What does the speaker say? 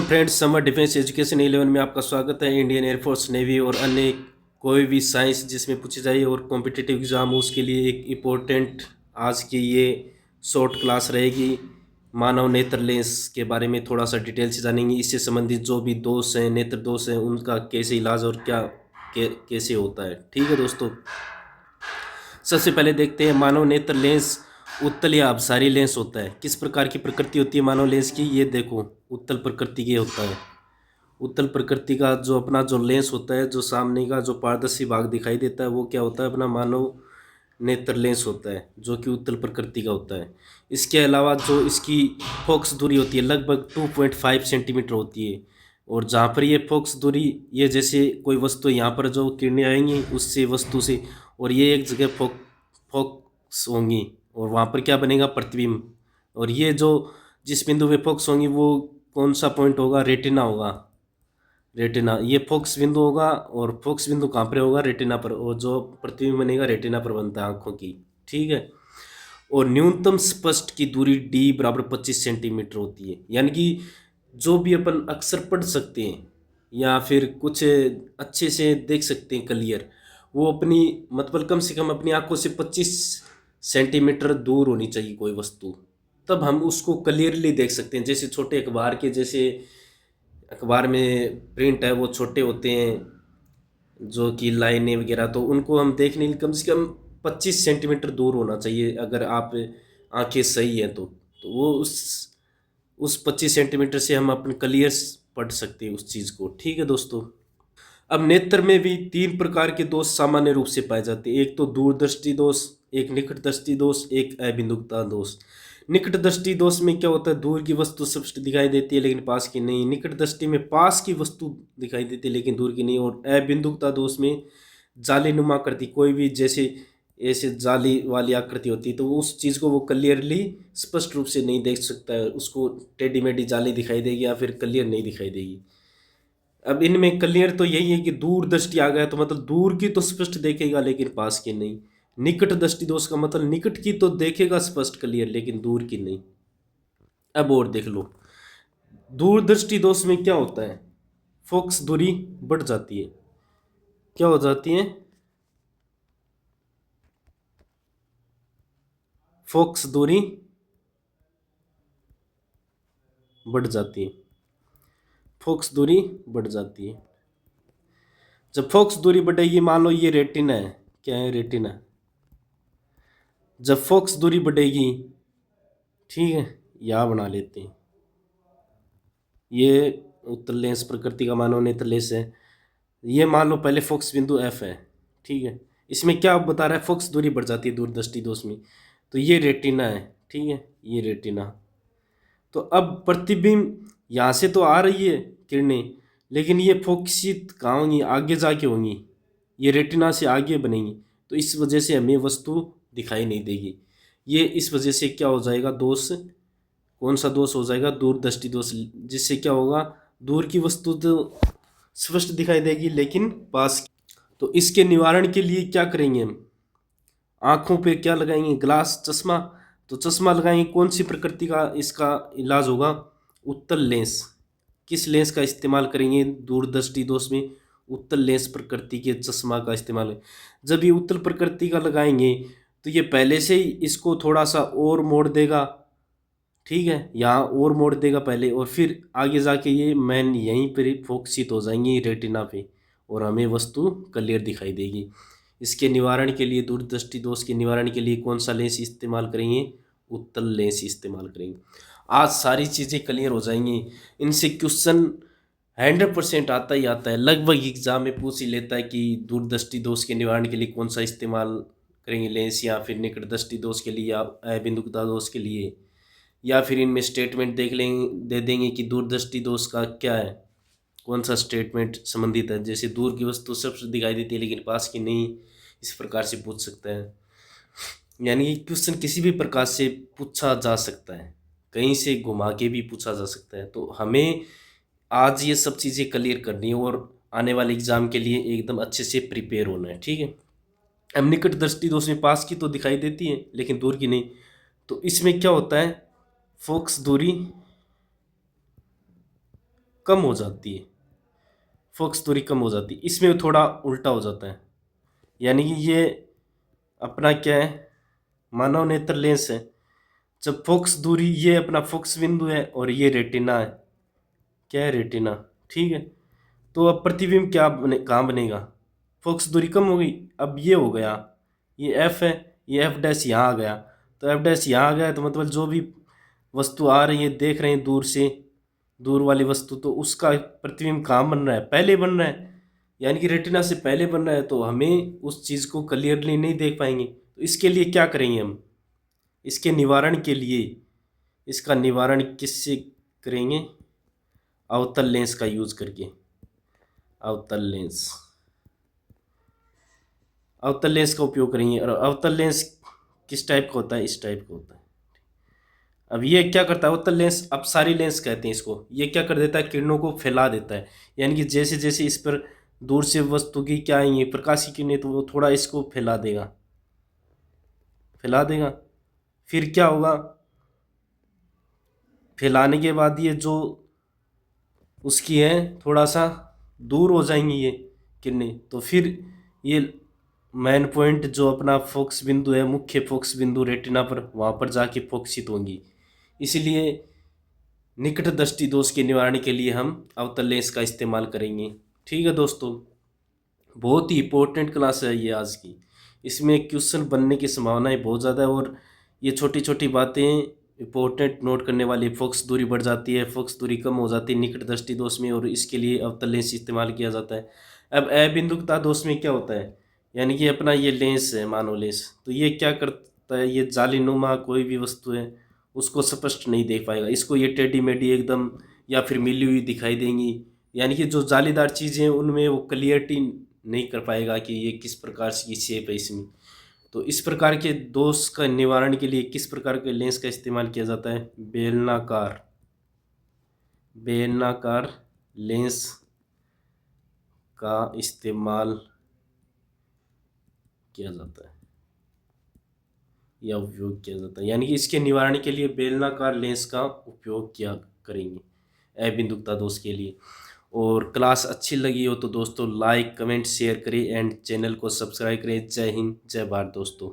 Friends, summer defence education 11 में आपका स्वागत है। इंडियन एयरफोर्स, नेवी और अन्य कोई भी साइंस जिसमें पूछी जाए और कॉम्पिटिटिव एग्ज़ाम हो उसके लिए एक इम्पोर्टेंट आज की ये शॉर्ट क्लास रहेगी। मानव नेत्र लेंस के बारे में थोड़ा सा डिटेल से जानेंगे। इससे संबंधित जो भी दोष हैं, नेत्र दोष हैं, उनका कैसे इलाज और कैसे होता है। ठीक है दोस्तों, सबसे पहले देखते हैं मानव नेत्र लेंस उत्तल या अपसारी लेंस होता है। किस प्रकार की प्रकृति होती है मानव लेंस की, ये देखो उत्तल प्रकृति की होता है। उत्तल प्रकृति का जो अपना जो लेंस होता है, जो सामने का जो पारदर्शी भाग दिखाई देता है, वो क्या होता है, अपना मानव नेत्र लेंस होता है, जो कि उत्तल प्रकृति का होता है। इसके अलावा जो इसकी फोकस दूरी होती है लगभग 2.5 सेंटीमीटर होती है। और जहाँ पर ये फोकस दूरी, ये जैसे कोई वस्तु यहाँ पर जो किरणें आएंगी उससे वस्तु से, और ये एक जगह फोकस होंगी और वहाँ पर क्या बनेगा, प्रतिबिंब। और ये जो जिस बिंदु पे फोकस होंगी वो कौन सा पॉइंट होगा, रेटिना होगा। रेटिना ये फोकस बिंदु होगा और फोकस बिंदु कहाँ पर होगा, रेटिना पर। और जो प्रतिबिंब बनेगा रेटिना पर बनता है आँखों की। ठीक है। और न्यूनतम स्पष्ट की दूरी डी बराबर 25 सेंटीमीटर होती है। यानी कि जो भी अपन अक्सर पढ़ सकते हैं या फिर कुछ अच्छे से देख सकते हैं क्लियर, वो अपनी मतलब कम से कम अपनी आंखों से 25 सेंटीमीटर दूर होनी चाहिए कोई वस्तु, तब हम उसको क्लियरली देख सकते हैं। जैसे छोटे अखबार के, जैसे अखबार में प्रिंट है वो छोटे होते हैं जो कि लाइनें वगैरह, तो उनको हम देखने के लिए कम से कम 25 सेंटीमीटर दूर होना चाहिए। अगर आप आंखें सही हैं तो वो उस 25 सेंटीमीटर से हम अपने क्लियर पढ़ सकते हैं उस चीज़ को। ठीक है दोस्तों, अब नेत्र में भी 3 प्रकार के दोष सामान्य रूप से पाए जाते हैं। एक तो दूरदृष्टि दोष, एक निकट दृष्टि दोष, एक अबिंदुकता दोष। निकट दृष्टि दोष में क्या होता है, दूर की वस्तु स्पष्ट दिखाई देती है लेकिन पास की नहीं। निकट दृष्टि में पास की वस्तु दिखाई देती है लेकिन दूर की नहीं। और अबिंदुकता दोष में जालीनुमा आकृति, कोई भी जैसे ऐसे जाली वाली आकृति होती है तो उस चीज़ को वो क्लियरली स्पष्ट रूप से नहीं देख सकता है, उसको टेढ़ी मेढ़ी जाली दिखाई देगी या फिर क्लियर नहीं दिखाई देगी। अब इनमें क्लियर तो यही है कि दूर दृष्टि आ गया तो मतलब दूर की तो स्पष्ट देखेगा लेकिन पास की नहीं। निकट दृष्टि दोष का मतलब निकट की तो देखेगा स्पष्ट क्लियर लेकिन दूर की नहीं। अब और देख लो, दूर दृष्टि दोष में क्या होता है, फोकस दूरी बढ़ जाती है। क्या हो जाती है, फोकस दूरी बढ़ जाती है। फोकस दूरी बढ़ जाती है। जब फोकस दूरी बढ़ेगी, मान लो ये रेटिना है, क्या है, रेटिना। जब फोकस दूरी बढ़ेगी, ठीक है, यहाँ बना लेते हैं, ये उत्तल लेंस प्रकृति का मानव नेत्र लेंस है। ये मान लो पहले फोकस बिंदु एफ है, ठीक है। इसमें क्या बता रहा है, फोकस दूरी बढ़ जाती है दूरदृष्टि दोष में। तो ये रेटिना है, ठीक है, ये रेटिना। तो अब प्रतिबिंब यहाँ से तो आ रही है किरणें, लेकिन ये फोकसित कहाँ होंगी, आगे जाके होंगी, ये रेटिना से आगे बनेंगी। तो इस वजह से हमें वस्तु दिखाई नहीं देगी। ये इस वजह से क्या हो जाएगा, दोष, कौन सा दोष हो जाएगा, दूरदृष्टि दोष। जिससे क्या होगा, दूर की वस्तु तो स्पष्ट दिखाई देगी लेकिन पास की। तो इसके निवारण के लिए क्या करेंगे हम, आँखों पे क्या लगाएंगे, ग्लास, चश्मा। तो चश्मा लगाएंगे। कौन सी प्रकृति का इसका इलाज होगा, उत्तल लेंस। किस लेंस का इस्तेमाल करेंगे दूरदृष्टि दोष में, उत्तल लेंस प्रकृति के चश्मा का इस्तेमाल। जब ये उत्तल प्रकृति का लगाएंगे तो ये पहले से ही इसको थोड़ा सा और मोड़ देगा, ठीक है, यहाँ और मोड़ देगा पहले, और फिर आगे जाके ये मैन यहीं पर ही फोकसित हो जाएंगी रेटिना पे और हमें वस्तु क्लियर दिखाई देगी। इसके निवारण के लिए, दूरदृष्टि दोष के निवारण के लिए कौन सा लेंस इस्तेमाल करेंगे, उत्तल लेंस इस्तेमाल करेंगे। आज सारी चीज़ें क्लियर हो जाएंगी। इनसे क्वेश्चन 100% आता ही आता है, लगभग एग्जाम में पूछ ही लेता है कि दूरदृष्टि दोष के निवारण के लिए कौन सा इस्तेमाल करेंगे लेंस, या फिर निकट दृष्टि दोष के लिए, या अबिंदुकता दोष के लिए, या फिर इनमें स्टेटमेंट देख लेंगे, दे देंगे कि दूरदृष्टि दोष का क्या है, कौन सा स्टेटमेंट संबंधित है। जैसे दूर की वस्तु सबसे दिखाई देती है लेकिन पास की नहीं, इस प्रकार से पूछ सकता है। यानी कि क्वेश्चन किसी भी प्रकार से पूछा जा सकता है, कहीं से घुमा के भी पूछा जा सकता है। तो हमें आज ये सब चीज़ें क्लियर करनी है और आने वाले एग्जाम के लिए एकदम अच्छे से प्रिपेयर होना है, ठीक है। अब निकट दृष्टि दोष में पास की तो दिखाई देती है लेकिन दूर की नहीं। तो इसमें क्या होता है, फोकस दूरी कम हो जाती है, फोकस दूरी कम हो जाती है। इसमें थोड़ा उल्टा हो जाता है, यानी कि ये अपना क्या है, मानव नेत्र लेंस है। जब फोकस दूरी, ये अपना फोकस बिंदु है और ये रेटिना है, क्या है, रेटिना, ठीक है। तो अब प्रतिबिंब क्या कहाँ बनेगा, फोकस दूरी कम हो गई, अब ये हो गया, ये एफ है, ये एफ डैश यहाँ आ गया। तो एफ डैश यहाँ आ गया तो मतलब जो भी वस्तु आ रही है, देख रहे हैं दूर से, दूर वाली वस्तु, तो उसका प्रतिबिंब कहाँ बन रहा है, पहले बन रहा है, यानी कि रेटिना से पहले बन रहा है, तो हमें उस चीज़ को क्लियरली नहीं देख पाएंगे। तो इसके लिए क्या करेंगे हम, इसके निवारण के लिए, इसका निवारण किससे करेंगे, अवतल लेंस का यूज करके। अवतल लेंस, अवतल लेंस का उपयोग करेंगे। और अवतल लेंस किस टाइप का होता है, इस टाइप का होता है। अब ये क्या करता है अवतल लेंस, अपसारी लेंस कहते हैं इसको, ये क्या कर देता है, किरणों को फैला देता है, यानी कि जैसे जैसे इस पर दूर से वस्तु की क्या आएंगी, प्रकाश की किरणें, तो वो थोड़ा इसको फैला देगा, फैला देगा। फिर क्या होगा, फैलाने के बाद ये जो उसकी है, थोड़ा सा दूर हो जाएंगी ये किरणें, तो फिर ये मेन पॉइंट जो अपना फोकस बिंदु है, मुख्य फोकस बिंदु रेटिना पर, वहाँ पर जाके फोकसित होंगी। इसलिए निकट दृष्टि दोष के निवारण के लिए हम अवतल लेंस का इस्तेमाल करेंगे। ठीक है दोस्तों, बहुत ही इंपॉर्टेंट क्लास है ये आज की, इसमें क्वेश्चन बनने की संभावनाएं बहुत ज़्यादा है, और ये छोटी छोटी बातें इंपॉर्टेंट नोट करने वाली। फोकस दूरी बढ़ जाती है, फोकस दूरी कम हो जाती है निकट दृष्टि दोष में, और इसके लिए अवतल लेंस इस्तेमाल किया जाता है। अब अबिंदुकता दोष में क्या होता है, यानी कि अपना ये लेंस है, मानो लेंस, तो ये क्या करता है, ये जालीनुमा कोई भी वस्तु है उसको स्पष्ट नहीं देख पाएगा, इसको ये टेढ़ी मेढ़ी एकदम या फिर मिली हुई दिखाई देंगी, यानी कि जो जालीदार चीज़ें हैं उनमें वो क्लियरिटी नहीं कर पाएगा कि ये किस प्रकार की शेप है इसमें। तो इस प्रकार के दोष का निवारण के लिए किस प्रकार के लेंस का इस्तेमाल किया जाता है, बेलनाकार, बेलनाकार लेंस का इस्तेमाल किया जाता है या उपयोग किया जाता है, यानी कि इसके निवारण के लिए बेलनाकार लेंस का उपयोग किया करेंगे अबिंदुकता दोष के लिए। और क्लास अच्छी लगी हो तो दोस्तों लाइक कमेंट शेयर करें एंड चैनल को सब्सक्राइब करें। जय हिंद, जय भारत दोस्तों।